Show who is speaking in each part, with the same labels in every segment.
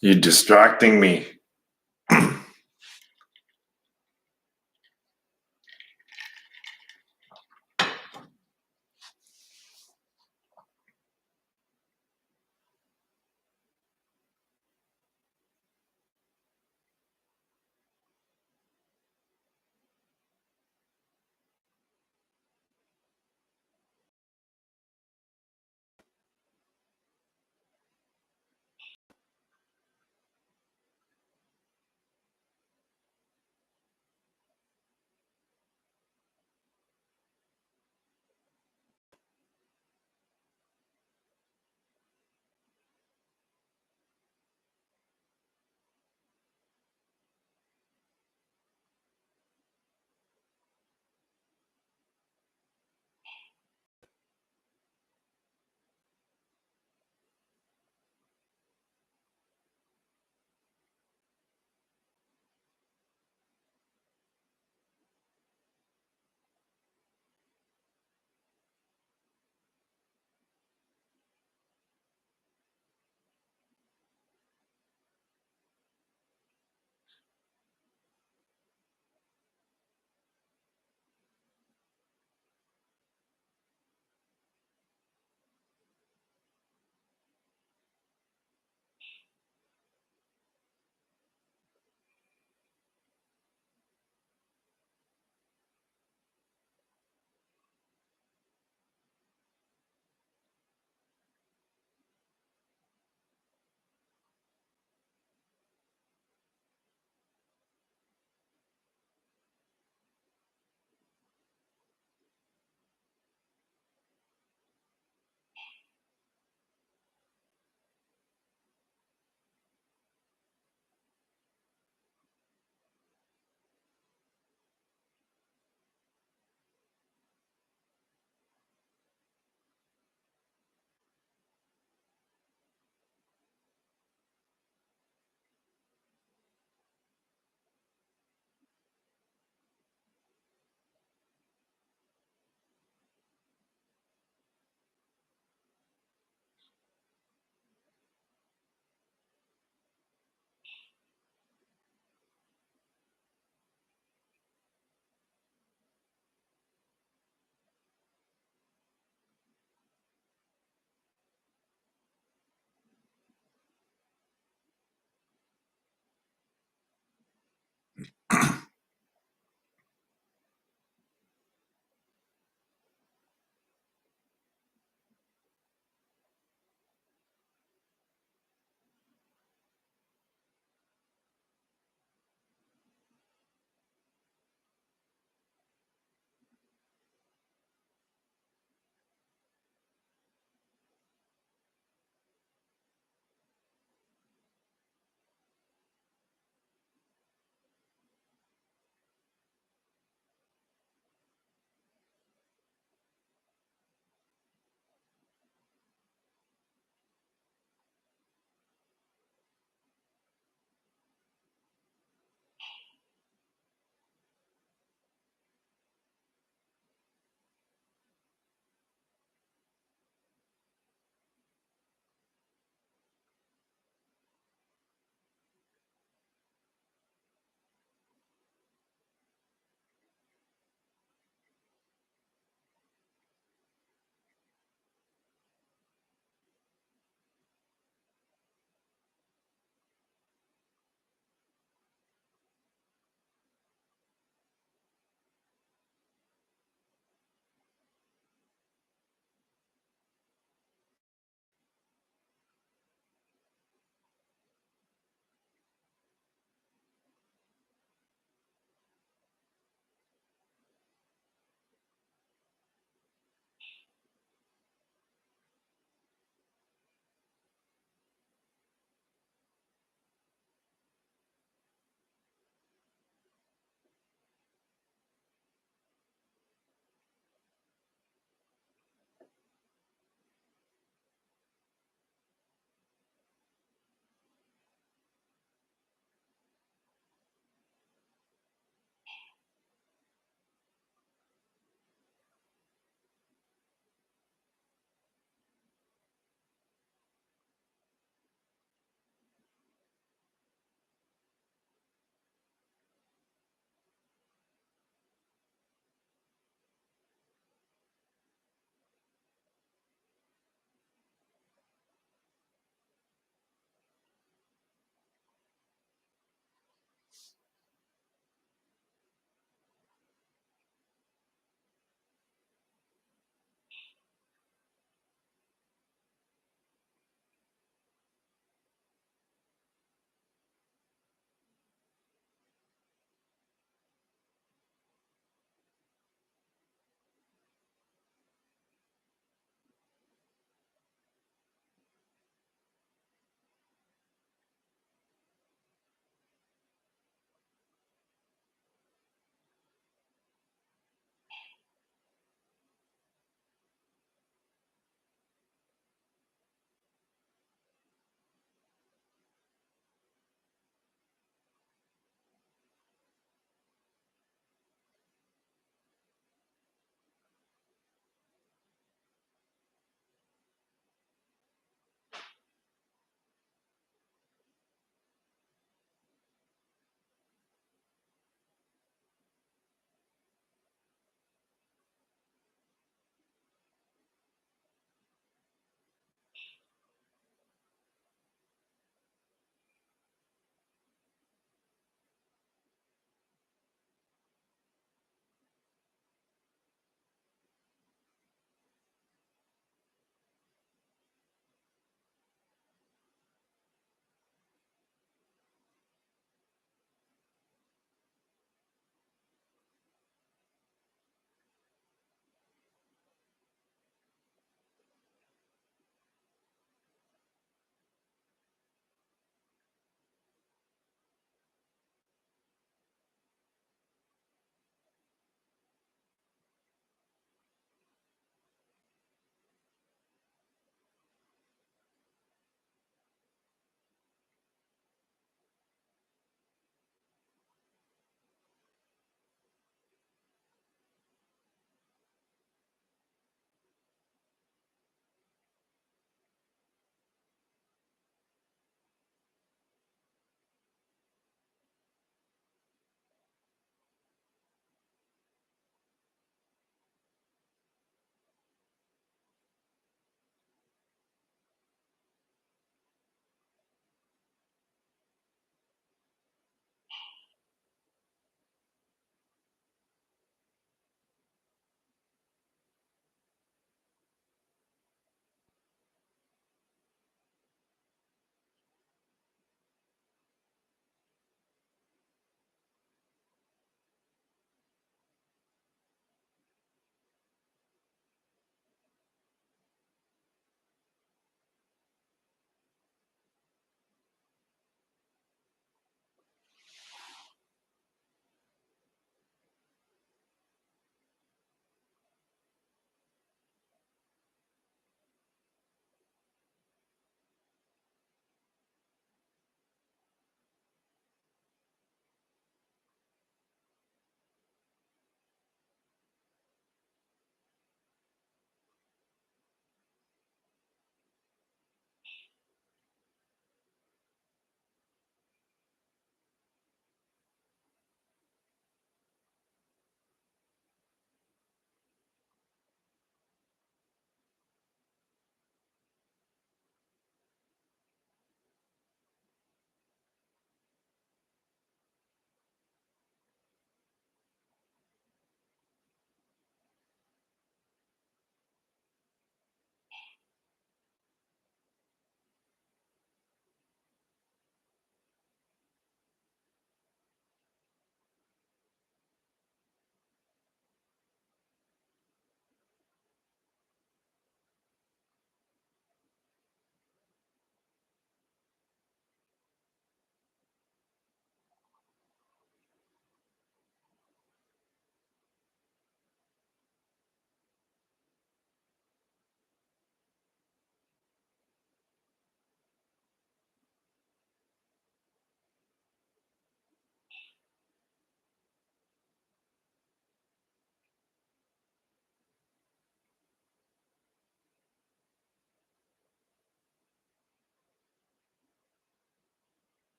Speaker 1: You're distracting me.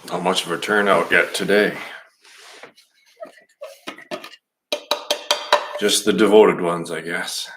Speaker 1: Not much of a turnout yet today. Just the devoted ones, I guess.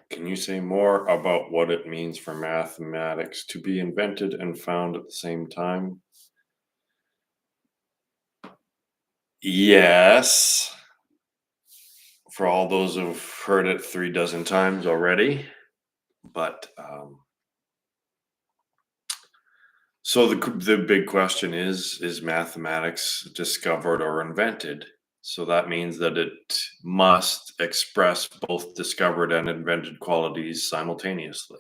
Speaker 1: Can you say more about what it means for mathematics to be invented and found at the same time? Yes. For all those who've heard it 3 dozen times already. But so the big question is mathematics discovered or invented? So that means that it must express both discovered and invented qualities simultaneously.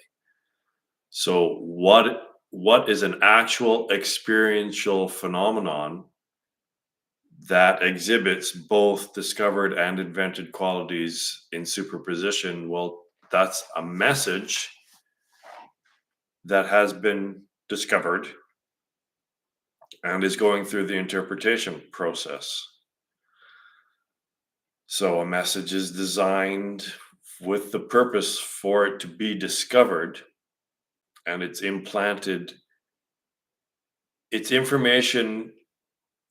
Speaker 1: So what is an actual experiential phenomenon that exhibits both discovered and invented qualities in superposition? Well, that's a message that has been discovered and is going through the interpretation process. So a message is designed with the purpose for it to be discovered, and it's implanted. It's information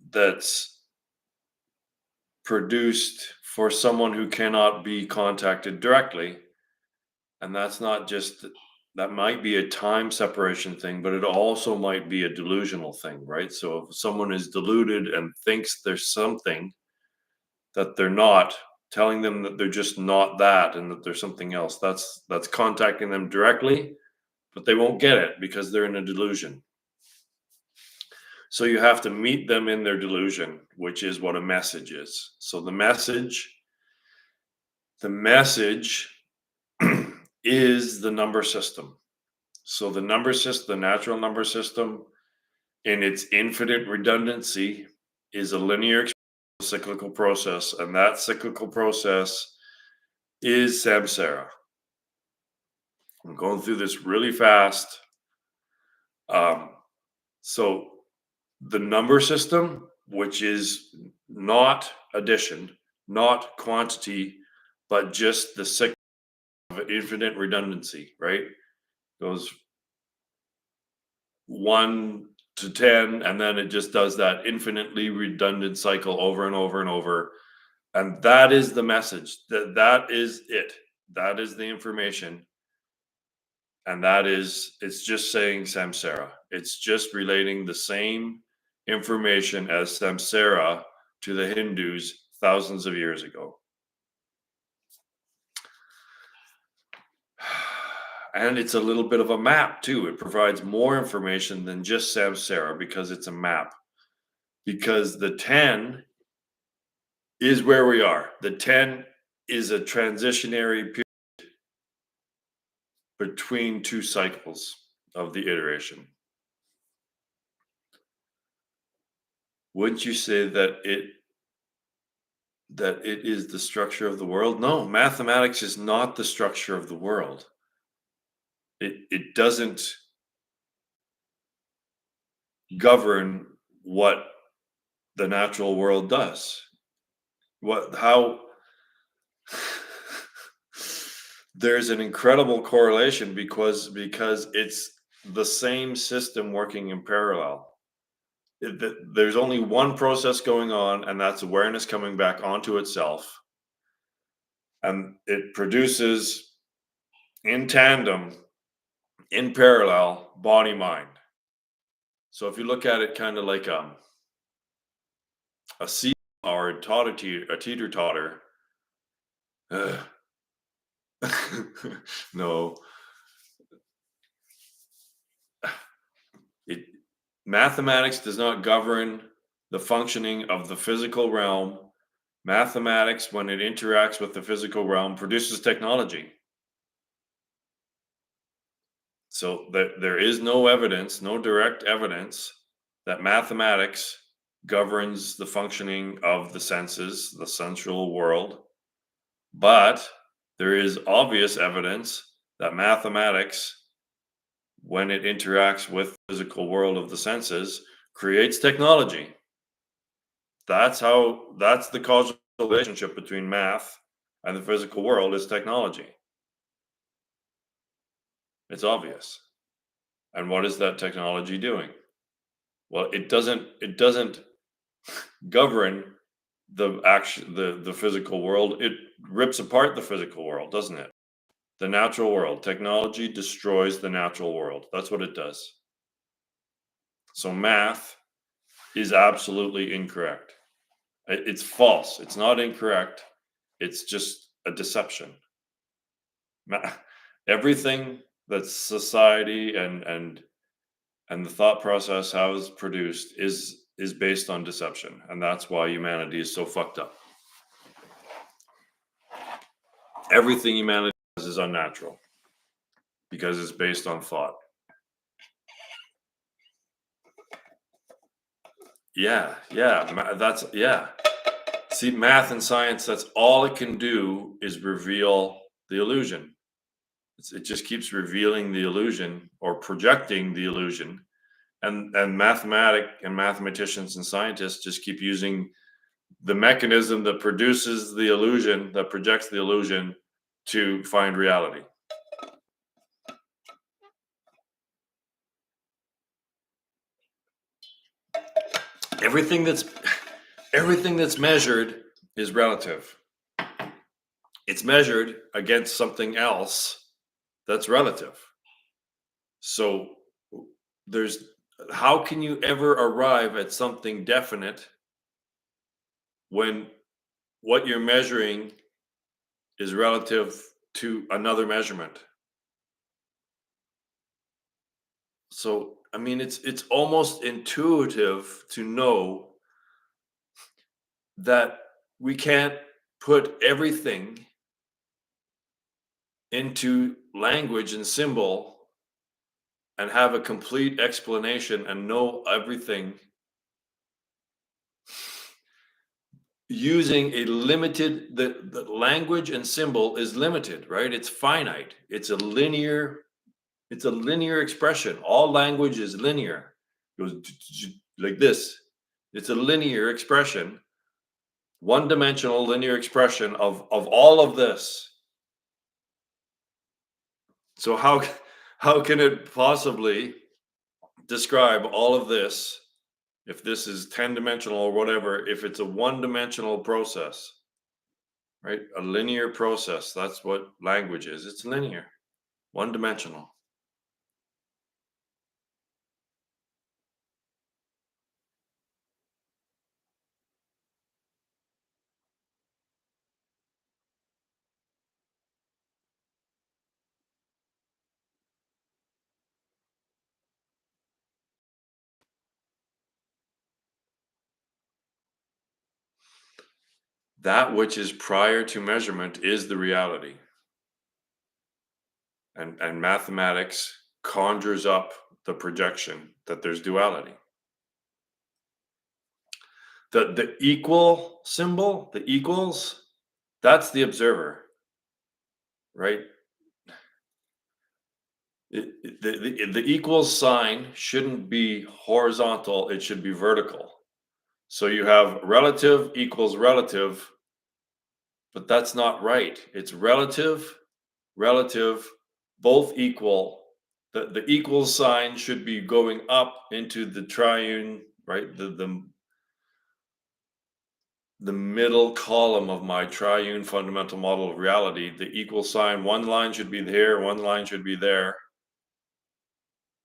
Speaker 1: that's produced for someone who cannot be contacted directly. And that's not just, that might be a time separation thing, but it also might be a delusional thing, right? So if someone is deluded and thinks there's something that they're not, telling them that they're just not that and that there's something else, that's contacting them directly, but they won't get it because they're in a delusion. So you have to meet them in their delusion, which is what a message is. So the message is the number system. So the number system, the natural number system, in its infinite redundancy, is a linear cyclical process, and that cyclical process is samsara. I'm going through this really fast. So the number system, which is not addition, not quantity, but just the cycle of infinite redundancy, right? Goes 1 to 10, and then it just does that infinitely redundant cycle over and over and over. And that is the message. That is it. That is the information. And it's just saying samsara. It's just relating the same information as samsara to the Hindus thousands of years ago. And it's a little bit of a map too. It provides more information than just samsara because it's a map. Because the 10 is where we are. The 10 is a transitionary period between two cycles of the iteration. Wouldn't you say that it is the structure of the world? No, mathematics is not the structure of the world. It doesn't govern what the natural world does. How there's an incredible correlation because it's the same system working in parallel. There's only one process going on, and that's awareness coming back onto itself, and it produces in tandem, in parallel, body mind. So if you look at it kind of like a sea or a teeter totter. No, mathematics does not govern the functioning of the physical realm. Mathematics, when it interacts with the physical realm, produces technology. So there is no evidence, no direct evidence that mathematics governs the functioning of the senses, the sensual world. But there is obvious evidence that mathematics, when it interacts with the physical world of the senses, creates technology. That's the causal relationship between math and the physical world is technology. It's obvious. And what is that technology doing? Well, it doesn't govern the physical world. It rips apart the physical world, doesn't it? The natural world. Technology destroys the natural world. That's what it does. So math is absolutely incorrect. It's false. It's not incorrect. It's just a deception. Everything that society and the thought process has produced is based on deception, and that's why humanity is so fucked up. Everything humanity does is unnatural because it's based on thought. Yeah. See, math and science, that's all it can do is reveal the illusion. It just keeps revealing the illusion or projecting the illusion. And mathematicians and scientists just keep using the mechanism that produces the illusion, that projects the illusion, to find reality. Everything that's measured is relative. It's measured against something else that's relative. So there's how can you ever arrive at something definite when what you're measuring is relative to another measurement? So I mean, it's almost intuitive to know that we can't put everything into language and symbol and have a complete explanation and know everything using a limited the language and symbol is limited, right? It's finite. It's a linear expression. All language is linear. It goes like this. It's a linear expression, one-dimensional linear expression of all of this. So how can it possibly describe all of this if this is 10-dimensional or whatever, if it's a one-dimensional process, right? A linear process. That's what language is. It's linear, one-dimensional. That which is prior to measurement is the reality. And mathematics conjures up the projection that there's duality. The equal symbol, the equals, that's the observer, right? The equals sign shouldn't be horizontal, it should be vertical. So you have relative equals relative, but that's not right. It's relative, relative, both equal. The equals sign should be going up into the triune, right? The middle column of my triune fundamental model of reality. The equal sign, one line should be there, one line should be there.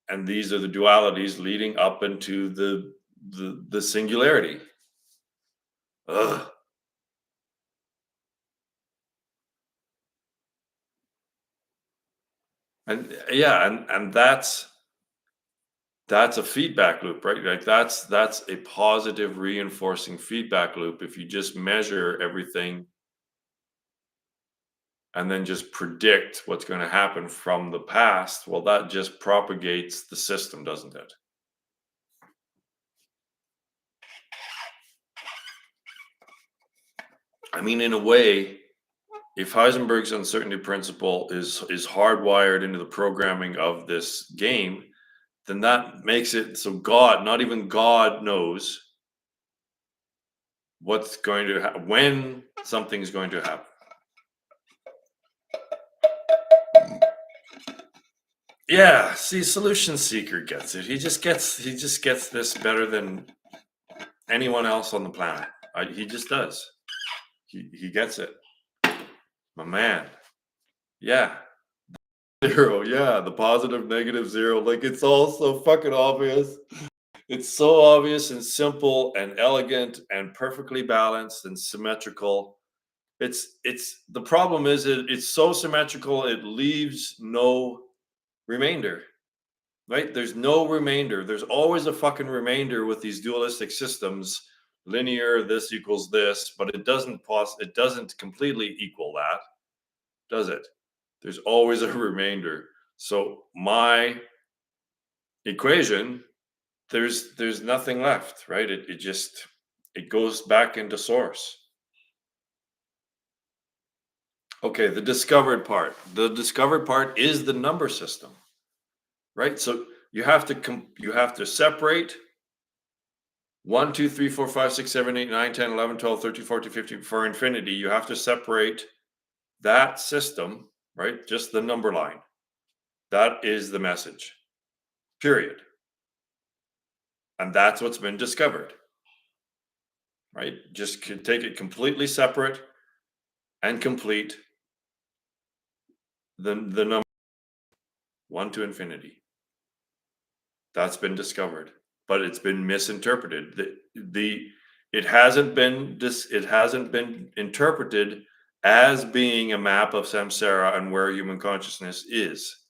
Speaker 1: And these are the dualities leading up into the singularity. Ugh. And yeah, and that's a feedback loop, right? Like that's a positive reinforcing feedback loop if you just measure everything and then just predict what's going to happen from the past, well, that just propagates the system, doesn't it? I mean, in a way, if Heisenberg's uncertainty principle is hardwired into the programming of this game, then that makes it so God, not even God knows what's going to when something's going to happen. Yeah, see, solution seeker gets it. He just gets this better than anyone else on the planet. He just does. He gets it. My man. Yeah. Zero. Yeah, the positive, negative, zero. Like, it's all so fucking obvious. It's so obvious and simple and elegant and perfectly balanced and symmetrical. It's the problem is it's so symmetrical it leaves no remainder. Right? There's no remainder. There's always a fucking remainder with these dualistic systems. Linear, this equals this, but it doesn't completely equal that, does it? There's always a remainder. So my equation, there's nothing left, right? It goes back into source. Okay, the discovered part. The discovered part is the number system, right? So you have to separate 1, 2, 3, 4, 5, 6, 7, 8, 9, 10, 11, 12, 13, 14, 15 for infinity. You have to separate that system, right? Just the number line. That is the message, period. And that's what's been discovered, right? Just take it completely separate and complete the number 1 to infinity. That's been discovered, but it's been misinterpreted. It hasn't been interpreted as being a map of samsara and where human consciousness is.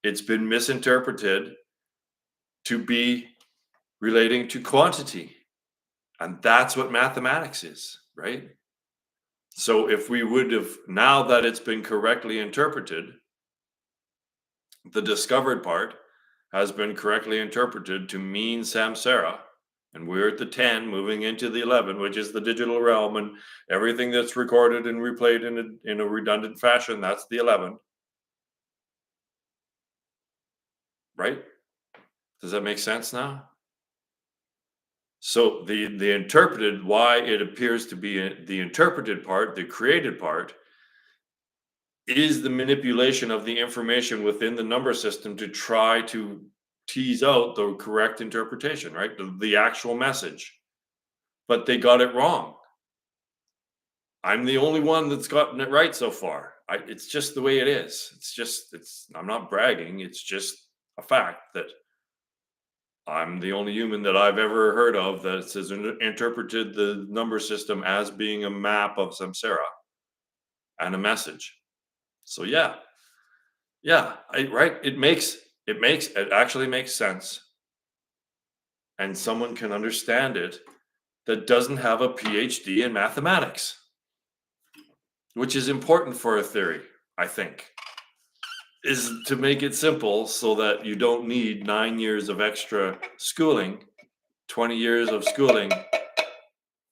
Speaker 1: It's been misinterpreted to be relating to quantity. And that's what mathematics is, right? So if we would have, now that it's been correctly interpreted, the discovered part has been correctly interpreted to mean samsara. And we're at the 10 moving into the 11, which is the digital realm, and everything that's recorded and replayed in a redundant fashion, that's the 11. Right? Does that make sense now? So the interpreted, why it appears to be the interpreted part, the created part, is the manipulation of the information within the number system to try to tease out the correct interpretation, right? The actual message. But they got it wrong. I'm the only one that's gotten it right so far. It's just the way it is. I'm not bragging. It's just a fact that I'm the only human that I've ever heard of that has interpreted the number system as being a map of samsara and a message. So yeah, right. It actually makes sense, and someone can understand it that doesn't have a PhD in mathematics, which is important for a theory, I think, is to make it simple so that you don't need 9 years of extra schooling, 20 years of schooling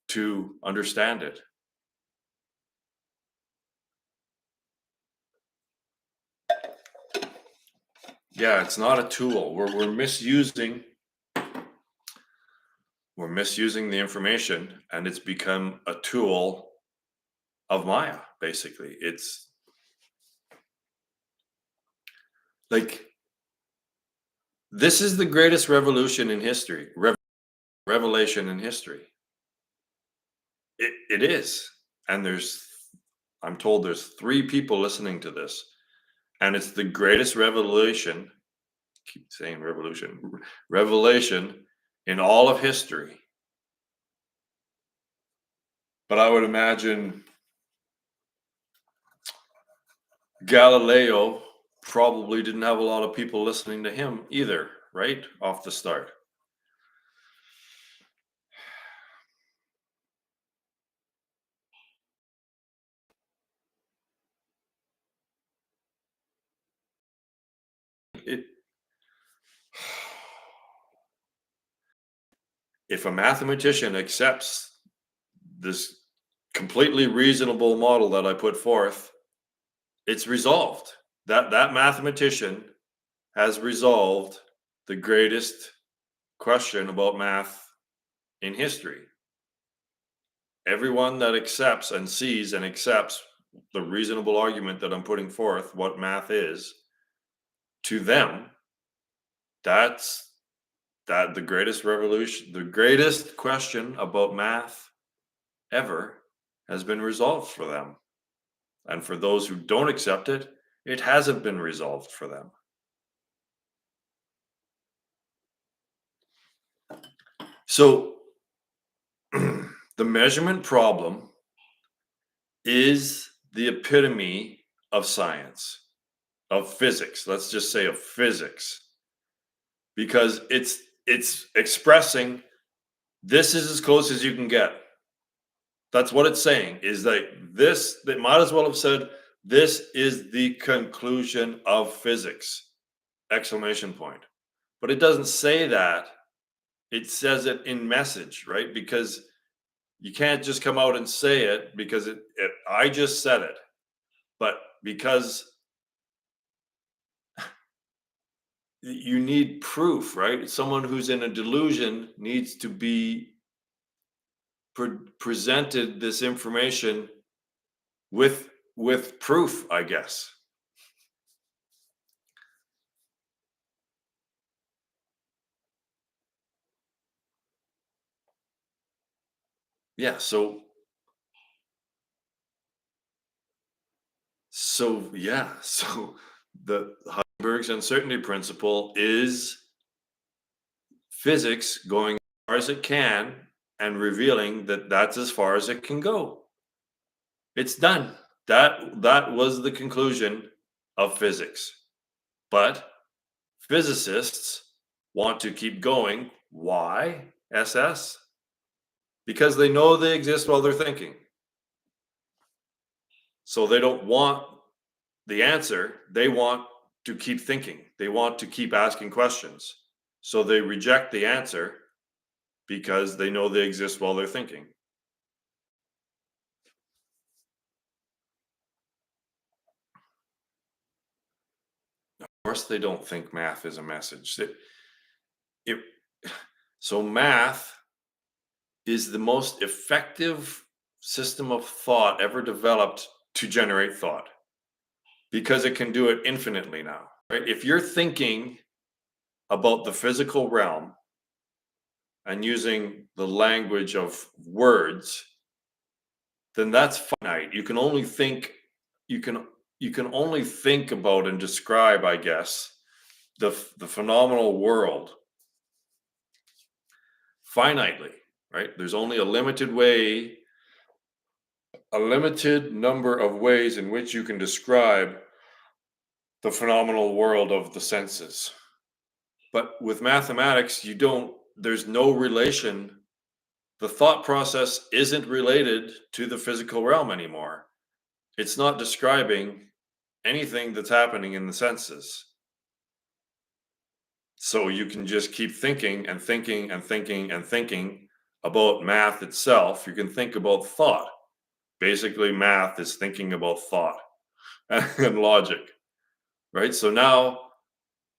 Speaker 1: to understand it. Yeah, it's not a tool. We're misusing the information, and it's become a tool of Maya, basically. It's like, this is the greatest revolution in history, revelation in history. It is. And I'm told there's 3 people listening to this, and it's the greatest revelation, keep saying revelation in all of history. But I would imagine Galileo probably didn't have a lot of people listening to him either, right? Off the start. if a mathematician accepts this completely reasonable model that I put forth, it's resolved. That mathematician has resolved the greatest question about math in history. Everyone that accepts and sees and accepts the reasonable argument that I'm putting forth, what math is, to them, that's the greatest revolution, the greatest question about math ever has been resolved for them. And for those who don't accept it, it hasn't been resolved for them. So the measurement problem is the epitome of science, of physics. Let's just say of physics, because it's expressing this is as close as you can get. That's what it's saying, is that this, they might as well have said, this is the conclusion of physics, exclamation point. But it doesn't say that. It says it in message, right? Because you can't just come out and say it because I just said it. But because you need proof, right? Someone who's in a delusion needs to be presented this information with proof, I guess. Yeah, so yeah, so the Heisenberg's uncertainty principle is physics going as far as it can and revealing that that's as far as it can go. It's done. That was the conclusion of physics. But physicists want to keep going. Why? SS? Because they know they exist while they're thinking. So they don't want the answer. They want to keep thinking. They want to keep asking questions. So they reject the answer because they know they exist while they're thinking. Of course, they don't think math is a message. So math is the most effective system of thought ever developed to generate thought because it can do it infinitely now. Right? If you're thinking about the physical realm and using the language of words, then that's finite. You can only think about and describe, I guess, the phenomenal world finitely, right? There's only a limited number of ways in which you can describe the phenomenal world of the senses. But with mathematics, there's no relation. The thought process isn't related to the physical realm anymore. It's not describing anything that's happening in the senses. So you can just keep thinking and thinking and thinking and thinking about math itself. You can think about thought. Basically, math is thinking about thought and logic, right? So now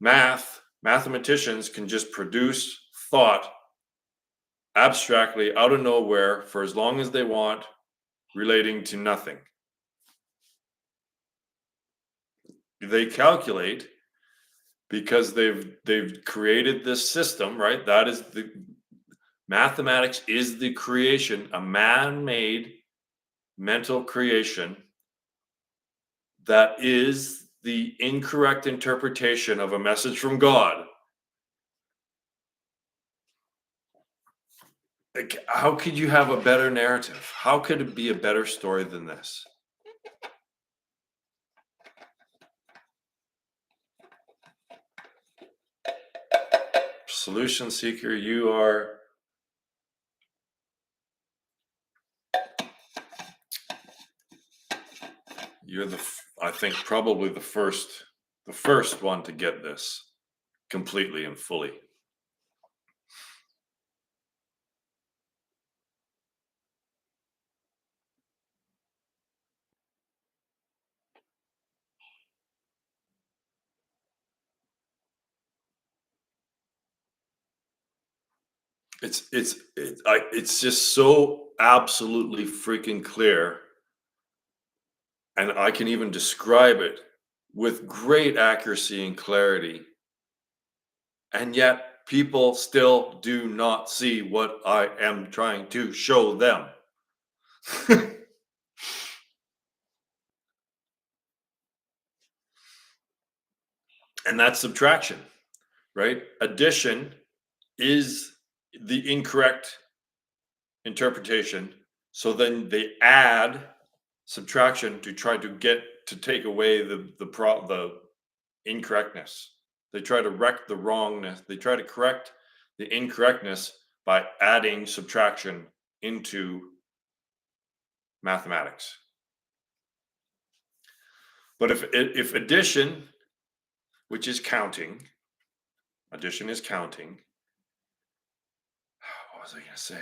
Speaker 1: mathematicians can just produce thought abstractly out of nowhere for as long as they want, relating to nothing. They calculate because they've created this system, right? That is the mathematics is the creation, a man-made mental creation that is the incorrect interpretation of a message from God. Like, how could you have a better narrative? How could it be a better story than this? Solution seeker, you're I think probably the first one to get this completely and fully. It's just so absolutely freaking clear, and I can even describe it with great accuracy and clarity, and yet people still do not see what I am trying to show them. And that's subtraction, right? Addition is the incorrect interpretation. So then they add subtraction to try to get to take away the incorrectness. They try to wreck the wrongness. They try to correct the incorrectness by adding subtraction into mathematics. But if addition, which is counting, addition is counting. What was I going to say?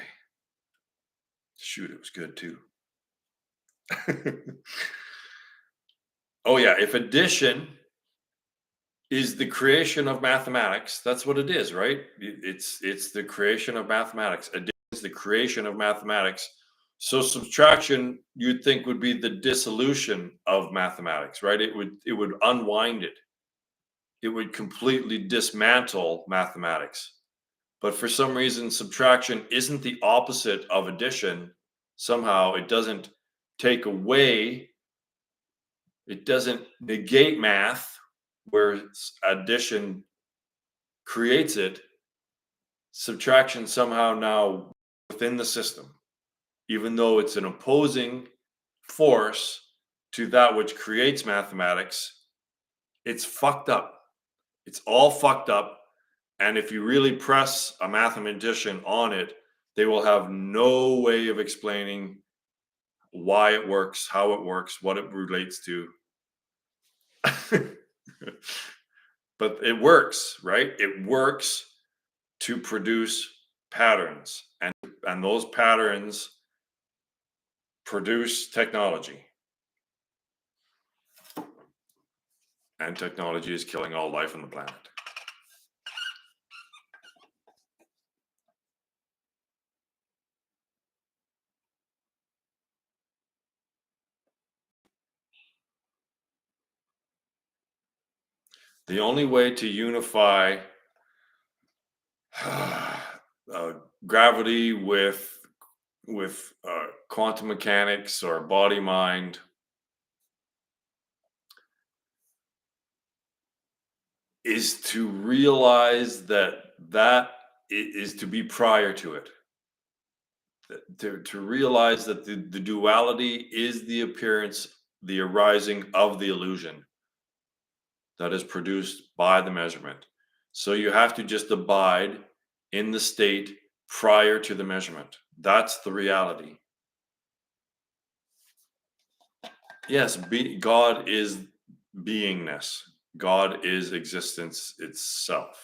Speaker 1: Shoot, it was good too. Oh yeah, if addition is the creation of mathematics, that's what it is, right? It's the creation of mathematics. Addition is the creation of mathematics. So subtraction, you'd think, would be the dissolution of mathematics, right? It would unwind it. It would completely dismantle mathematics. But for some reason, subtraction isn't the opposite of addition. Somehow it doesn't take away, it doesn't negate math, where addition creates it. Subtraction somehow now within the system, even though it's an opposing force to that which creates mathematics, it's fucked up. It's all fucked up. And if you really press a mathematician on it, they will have no way of explaining why it works, how it works, what it relates to. But it works, right? It works to produce patterns, and those patterns produce technology. And technology is killing all life on the planet. The only way to unify gravity with quantum mechanics or body mind is to realize that is to be prior to it. To realize that the duality is the appearance, the arising of the illusion that is produced by the measurement. So you have to just abide in the state prior to the measurement. That's the reality. Yes, God is beingness. God is existence itself.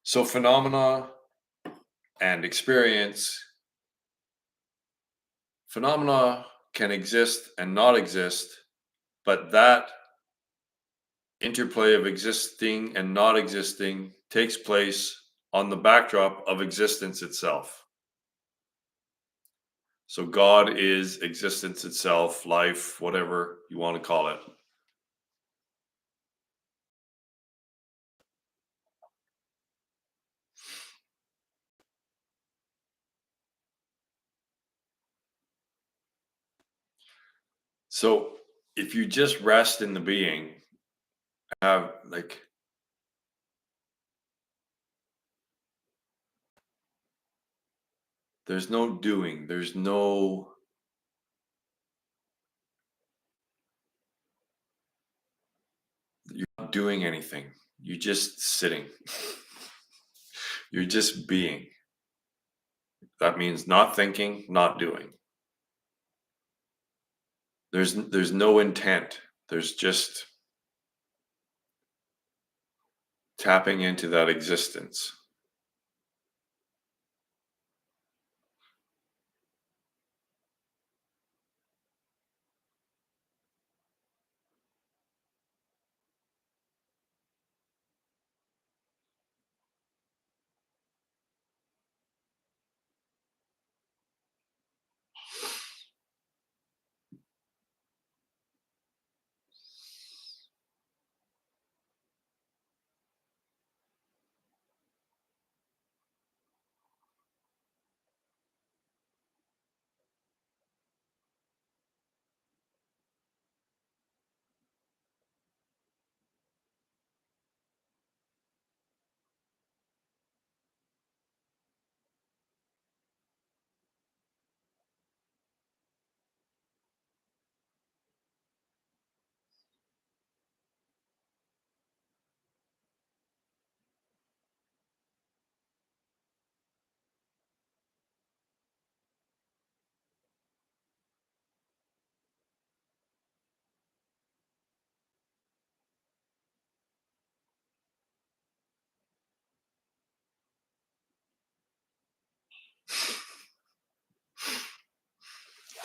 Speaker 1: So phenomena and experience, phenomena can exist and not exist, but that interplay of existing and not existing takes place on the backdrop of existence itself. So God is existence itself, life, whatever you want to call it. So if you just rest in the being, have like there's no doing, there's no you're not doing anything. You're just sitting. You're just being. That means not thinking, not doing. There's no intent. There's just tapping into that existence.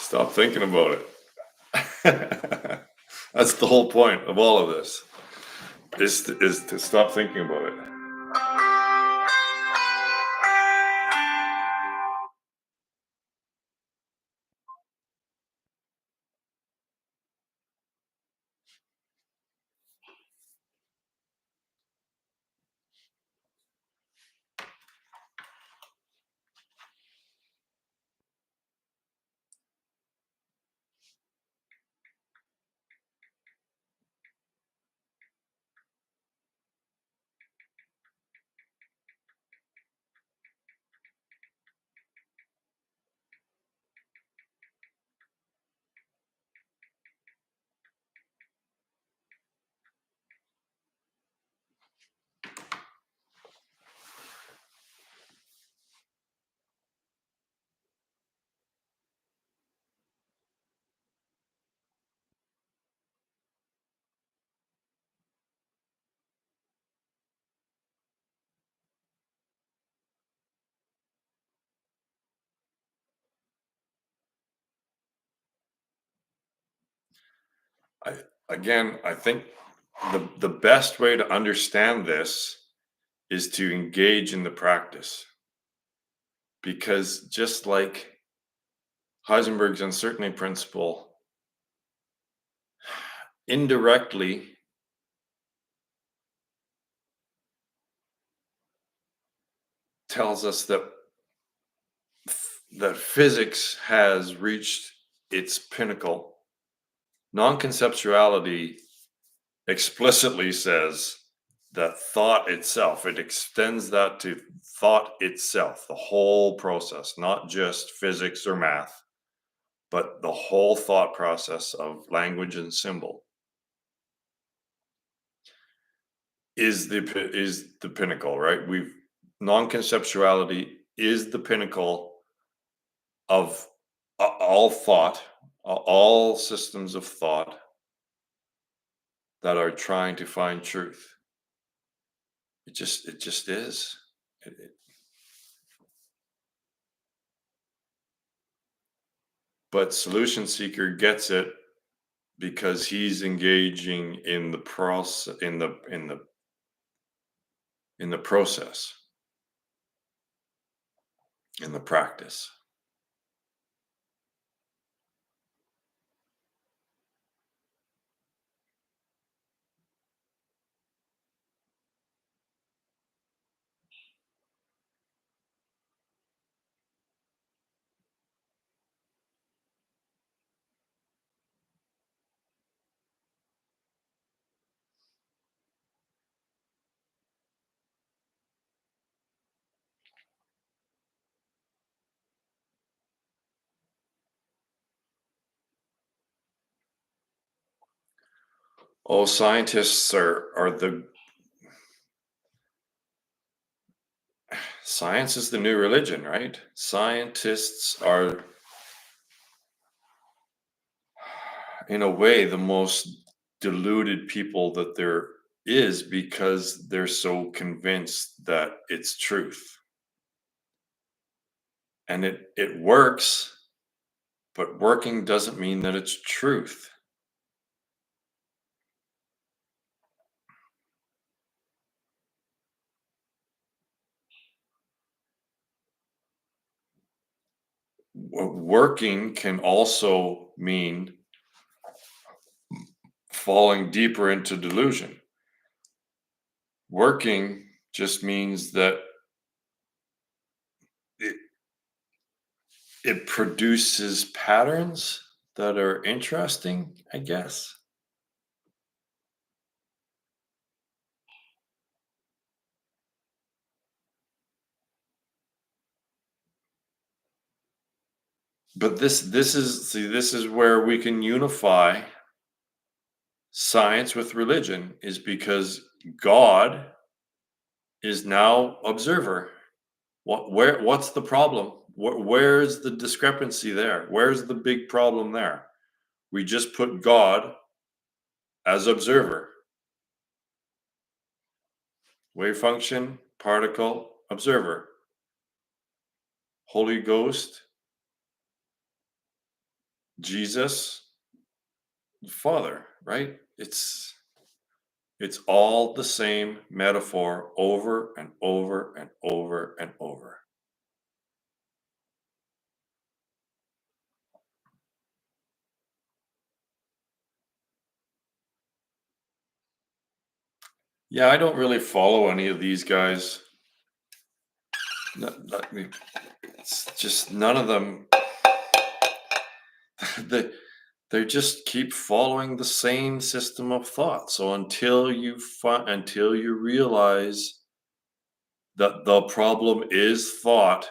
Speaker 1: Stop thinking about it. That's the whole point of all of this, is to stop thinking about it. I Again, I think the best way to understand this is to engage in the practice, because just like Heisenberg's uncertainty principle indirectly tells us that physics has reached its pinnacle. Non-conceptuality explicitly says that thought itself, it extends that to thought itself, the whole process, not just physics or math, but the whole thought process of language and symbol is the pinnacle, right? We've Non-conceptuality is the pinnacle of all thought, all systems of thought that are trying to find truth. It just is. It- but solution seeker gets it because he's engaging in the process, in the process, in the practice. Oh, scientists are the science is the new religion, right? Scientists are, in a way, the most deluded people that there is, because they're so convinced that it's truth. And it works, but working doesn't mean that it's truth. Working can also mean falling deeper into delusion. Working just means that it, it produces patterns that are interesting, I guess. But this is where we can unify science with religion, is because God is now observer. What's the problem? Where's the discrepancy there? Where's the big problem there? We just put God as observer. Wave function, particle, observer. Holy Ghost, Jesus, the Father, right? It's all the same metaphor over and over and over and over. Yeah, I don't really follow any of these guys. I mean, it's just none of them. they they just keep following the same system of thought. So until you realize that the problem is thought,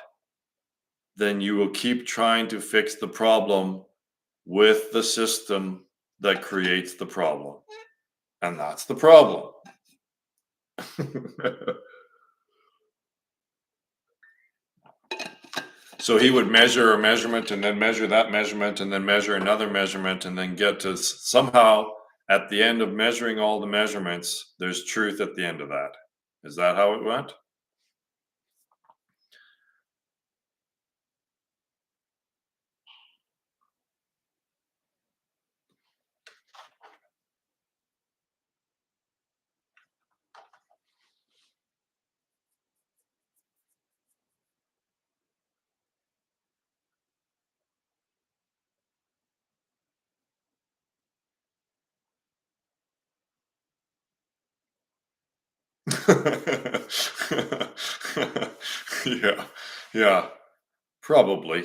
Speaker 1: then you will keep trying to fix the problem with the system that creates the problem. And that's the problem. So he would measure a measurement and then measure that measurement and then measure another measurement and then get to somehow at the end of measuring all the measurements, there's truth at the end of that. Is that how it went? Yeah, yeah, probably.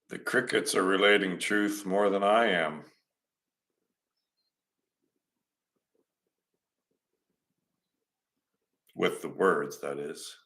Speaker 1: The crickets are relating truth more than I am. With the words, that is.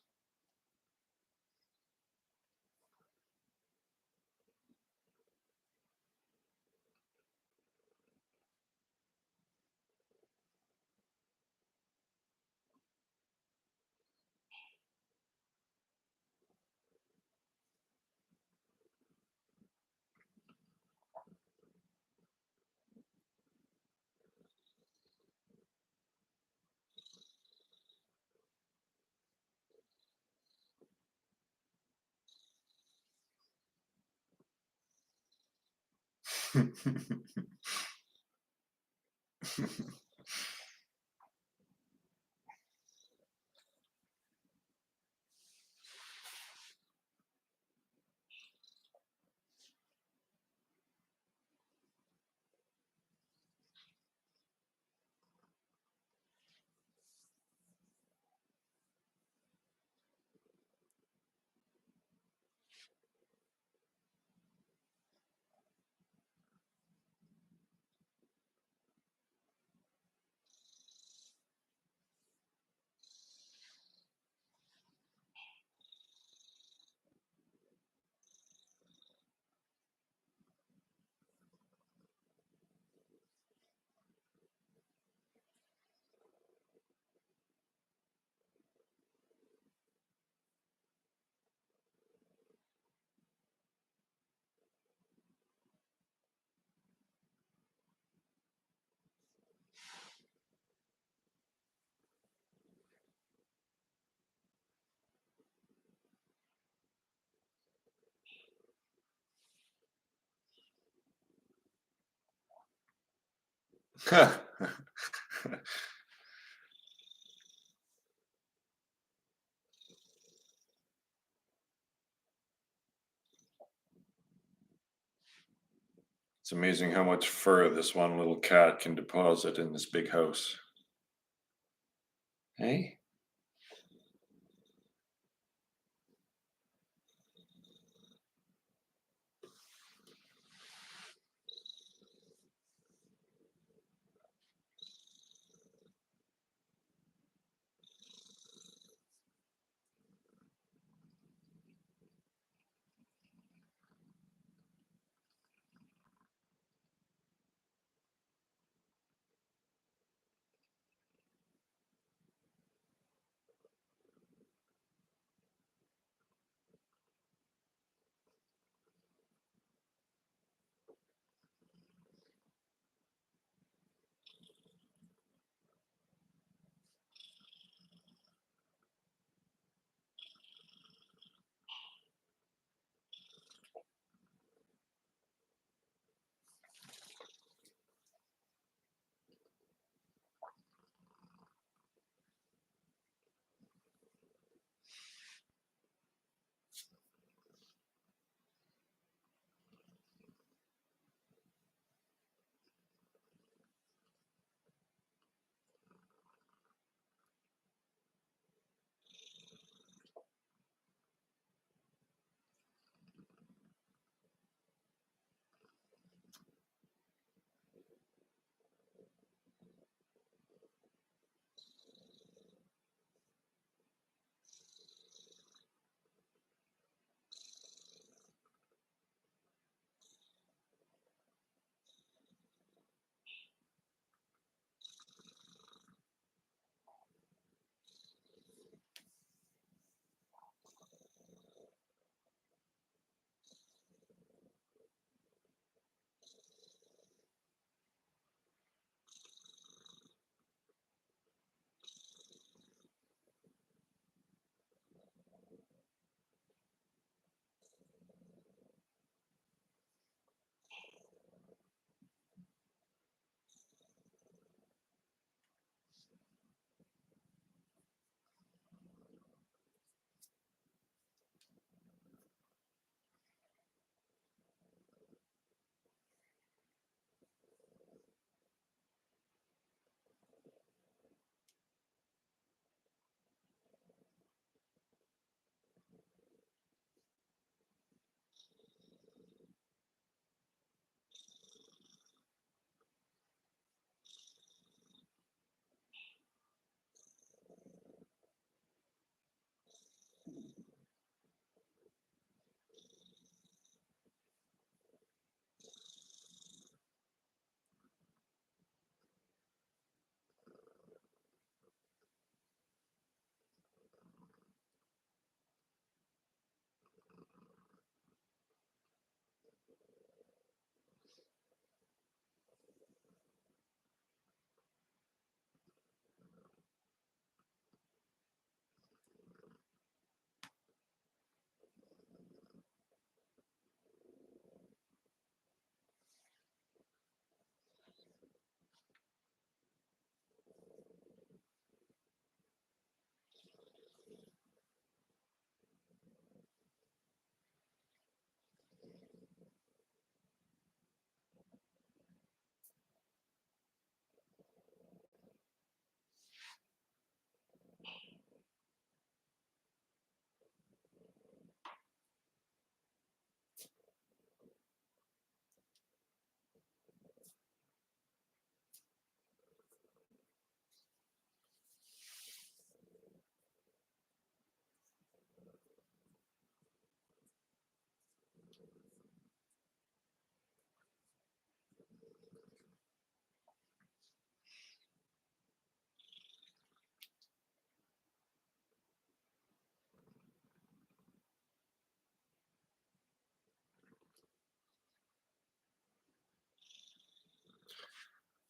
Speaker 1: It's amazing how much fur this one little cat can deposit in this big house. Hey?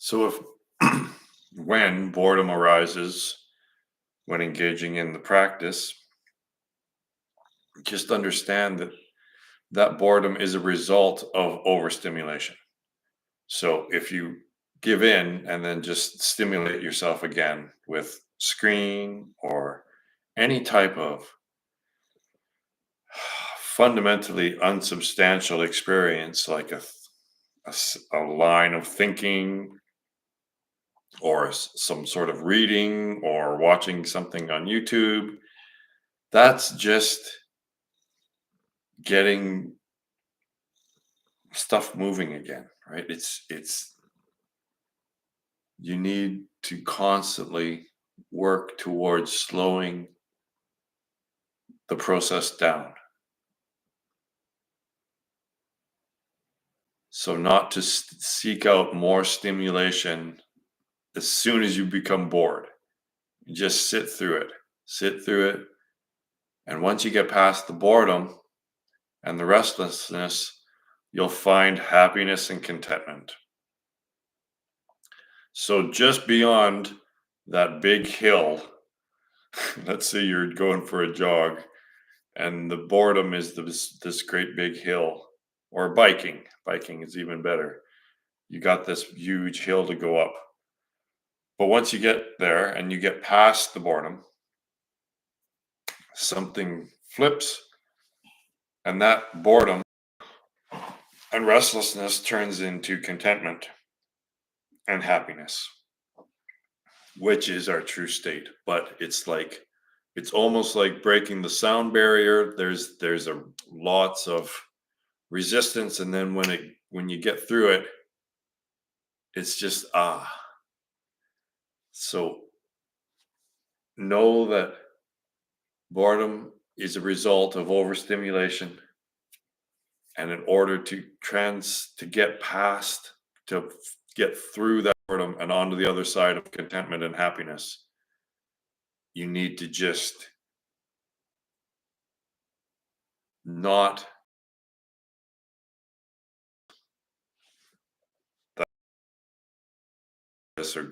Speaker 1: So if when boredom arises when engaging in the practice, just understand that that boredom is a result of overstimulation. So if you give in and then just stimulate yourself again with screen or any type of fundamentally unsubstantial experience like a line of thinking or some sort of reading or watching something on YouTube, that's just getting stuff moving again, right? It's you need to constantly work towards slowing the process down. So not to seek out more stimulation as soon as you become bored. You just sit through it. And once you get past the boredom and the restlessness, you'll find happiness and contentment. So just beyond that big hill, let's say you're going for a jog and the boredom is this great big hill, or biking. Biking is even better. You got this huge hill to go up. But once you get there and you get past the boredom, something flips, and that boredom and restlessness turns into contentment and happiness, which is our true state. But it's almost like breaking the sound barrier. There's a lots of resistance, and then when you get through it, it's just so know that boredom is a result of overstimulation, and in order to get past, to get through that boredom and onto the other side of contentment and happiness, you need to just not this or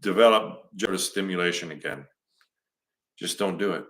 Speaker 1: develop just stimulation again. Just don't do it.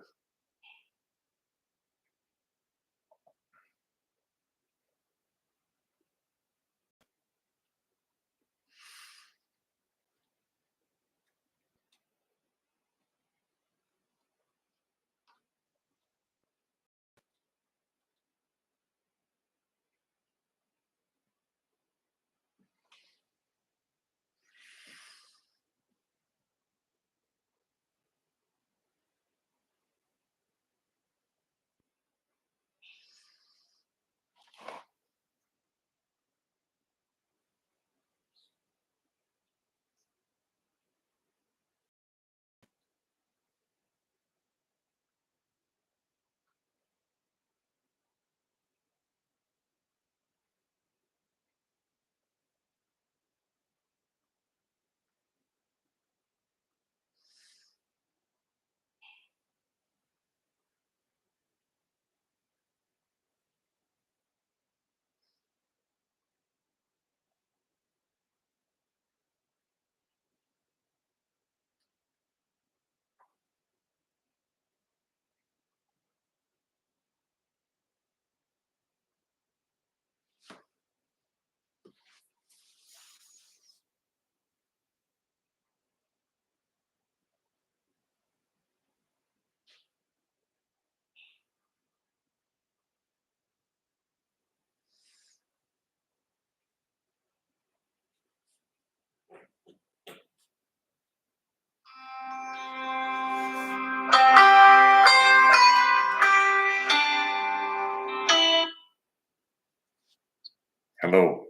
Speaker 1: Hello.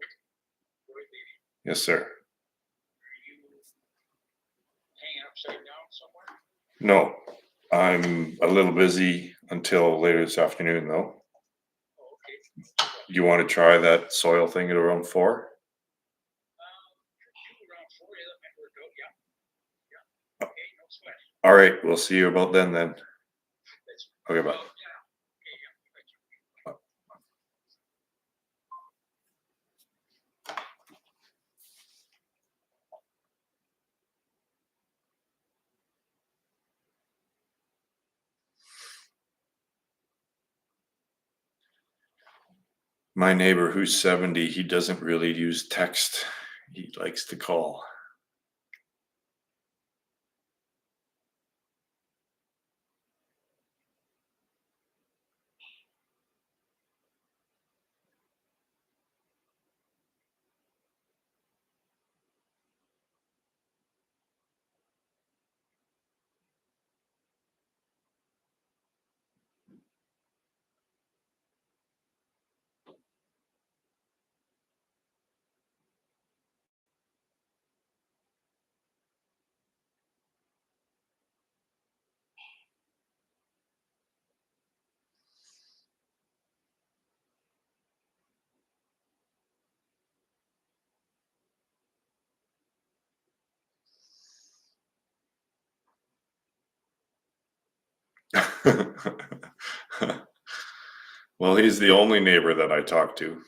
Speaker 1: Yes, sir. No, I'm a little busy until later this afternoon, though. You want to try that soil thing at around 4? All right, we'll see you about then. Okay, bye. My neighbor who's 70, he doesn't really use text. He likes to call. Well, he's the only neighbor that I talk to.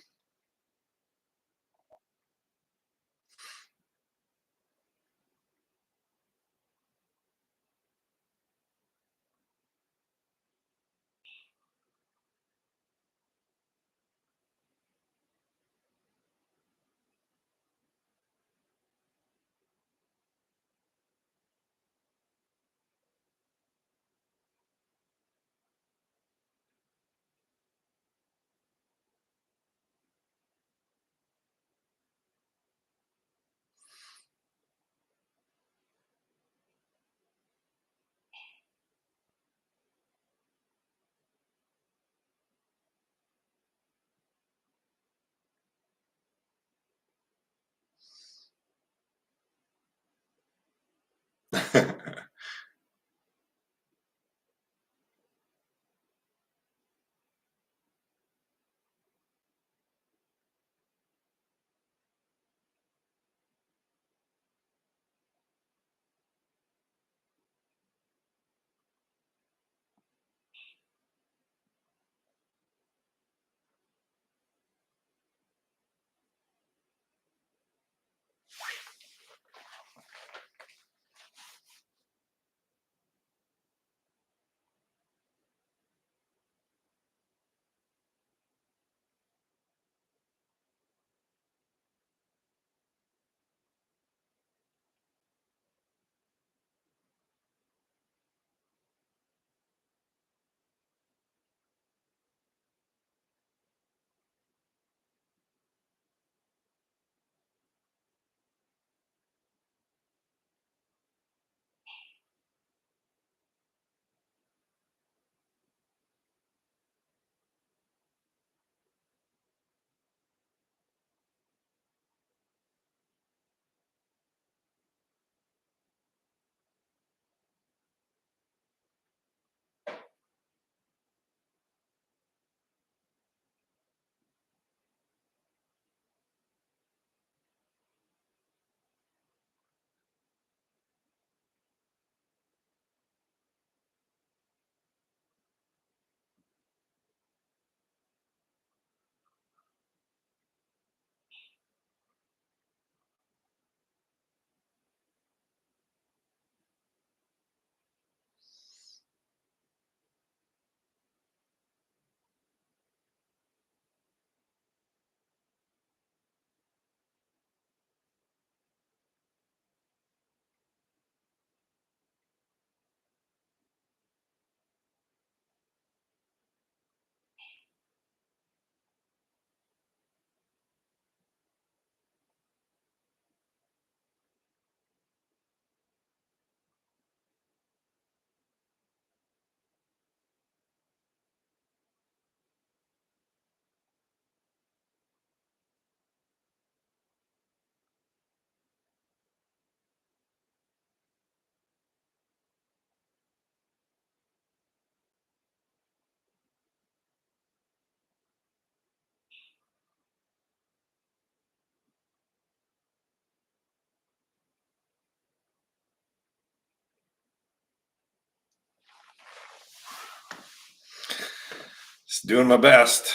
Speaker 1: Just doing my best.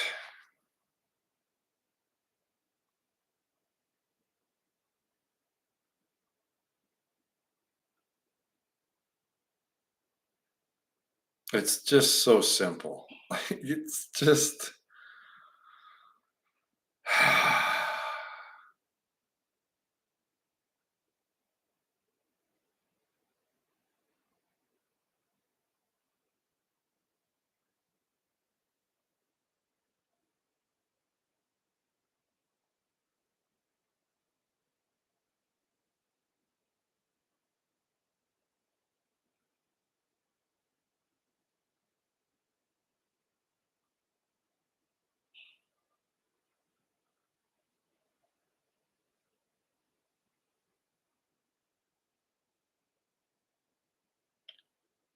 Speaker 1: It's just so simple. It's just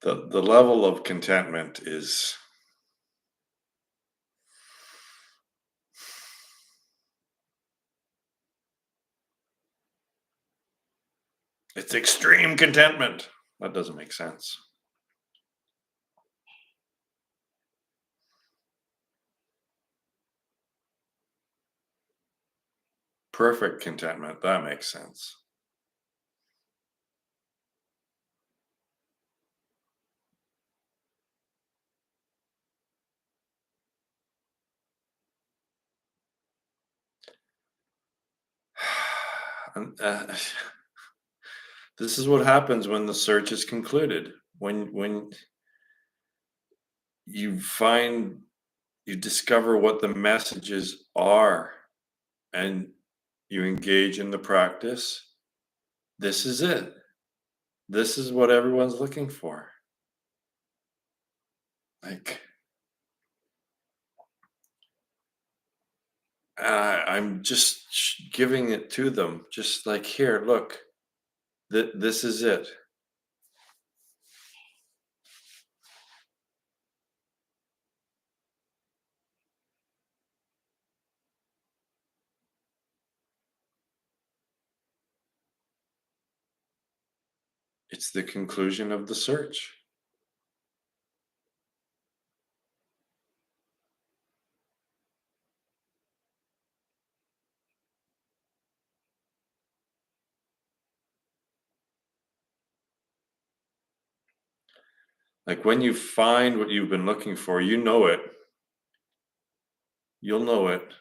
Speaker 1: The level of contentment is it's extreme contentment. That doesn't make sense. Perfect contentment, that makes sense. And, this is what happens when the search is concluded. When you find you discover what the messages are and you engage in the practice, this is it. This is what everyone's looking for. Like, I'm just giving it to them, just like, here, look, this is it. It's the conclusion of the search. Like when you find what you've been looking for, you know it. You'll know it.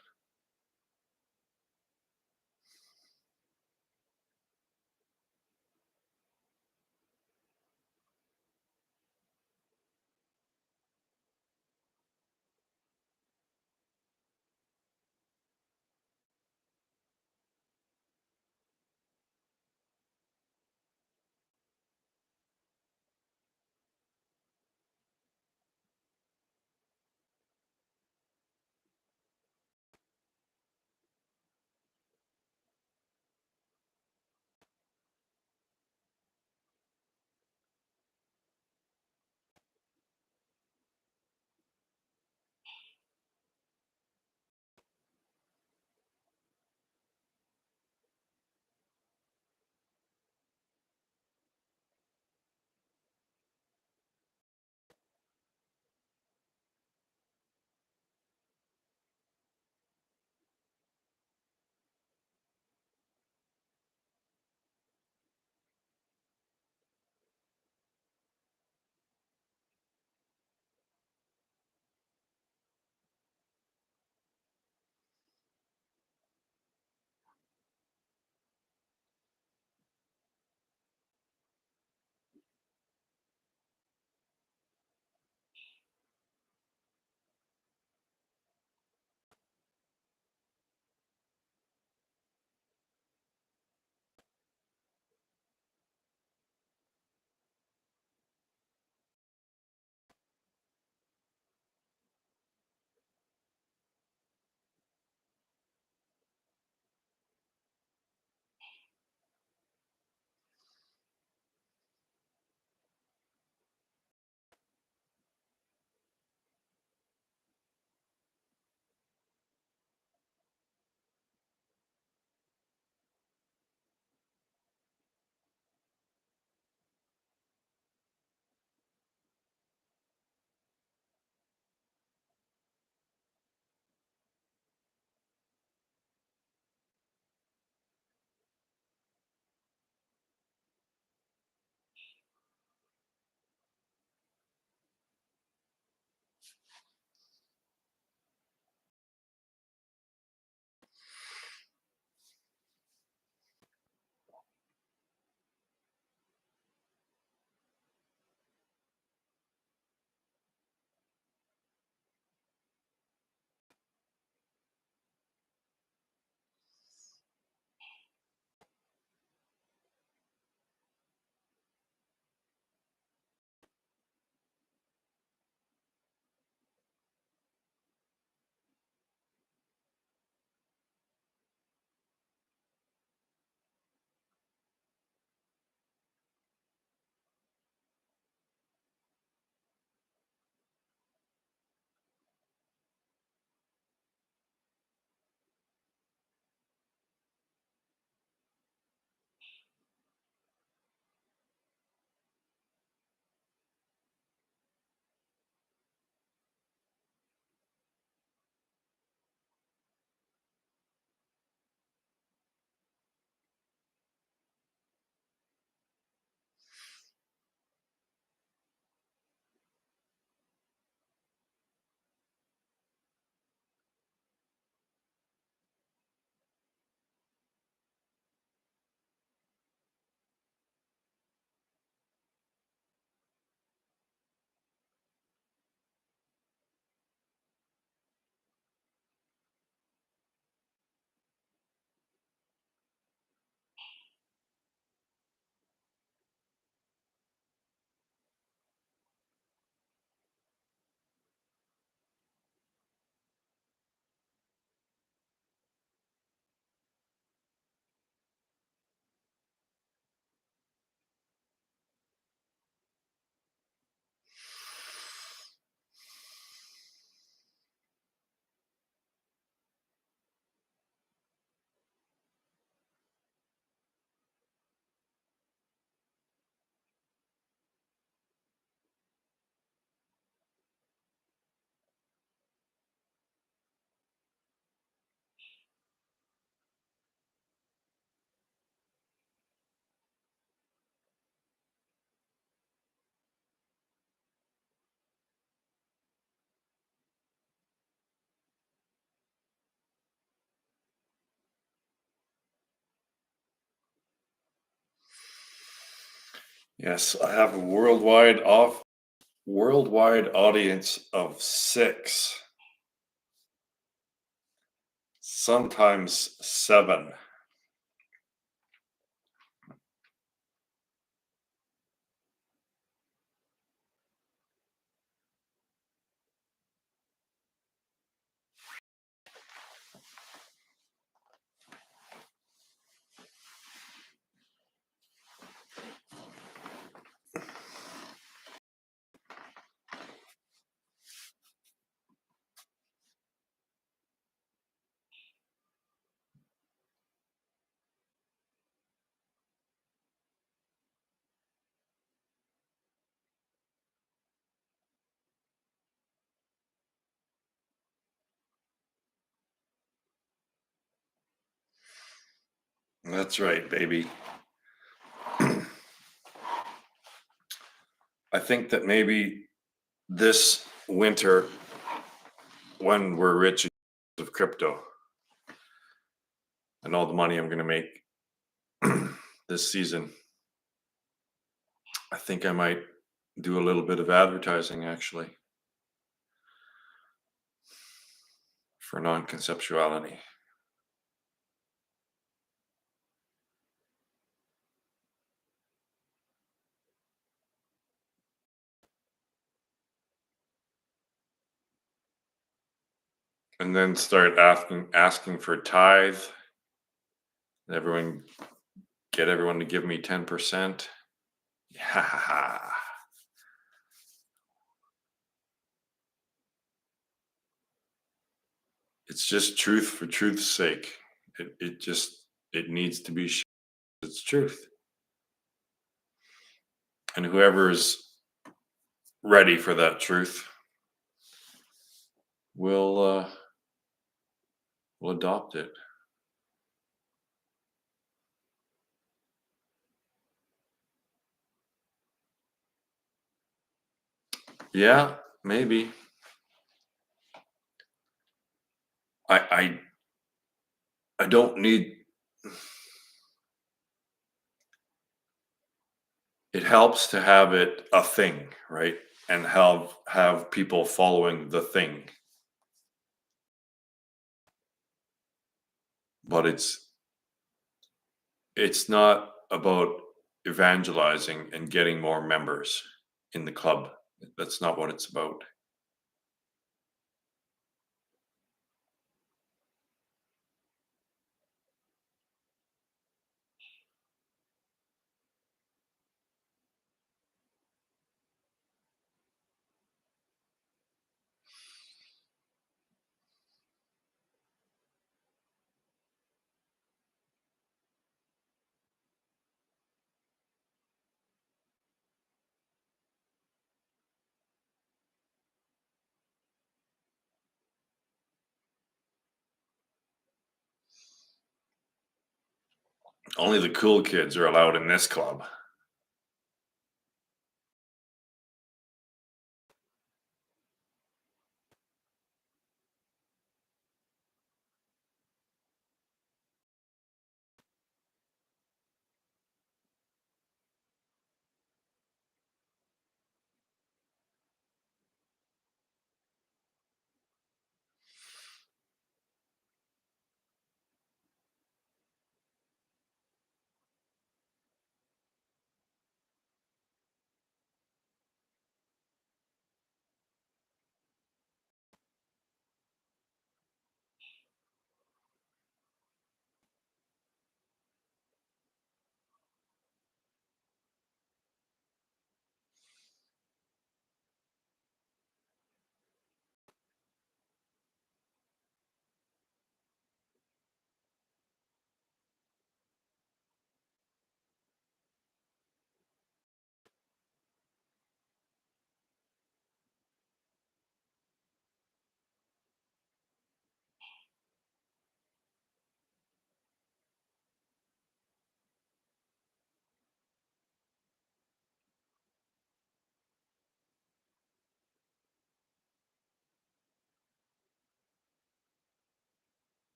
Speaker 1: Yes, I have a worldwide audience of 6, sometimes 7. That's right, baby. I think that maybe this winter, when we're rich of crypto and all the money I'm going to make this season, I think I might do a little bit of advertising actually for non-conceptuality. And then start asking for tithe. Everyone get everyone to give me 10%. Yeah. It's just truth for truth's sake. It needs to be it's truth. And whoever's ready for that truth will will adopt it. Yeah, maybe. I I don't need it helps to have it a thing, right? And have people following the thing. But it's not about evangelizing and getting more members in the club. That's not what it's about. Only the cool kids are allowed in this club.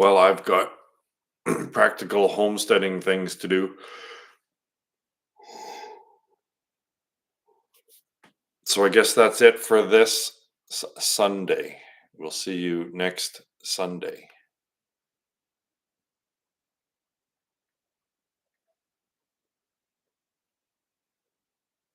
Speaker 1: Well, I've got practical homesteading things to do. So I guess that's it for this Sunday. We'll see you next Sunday.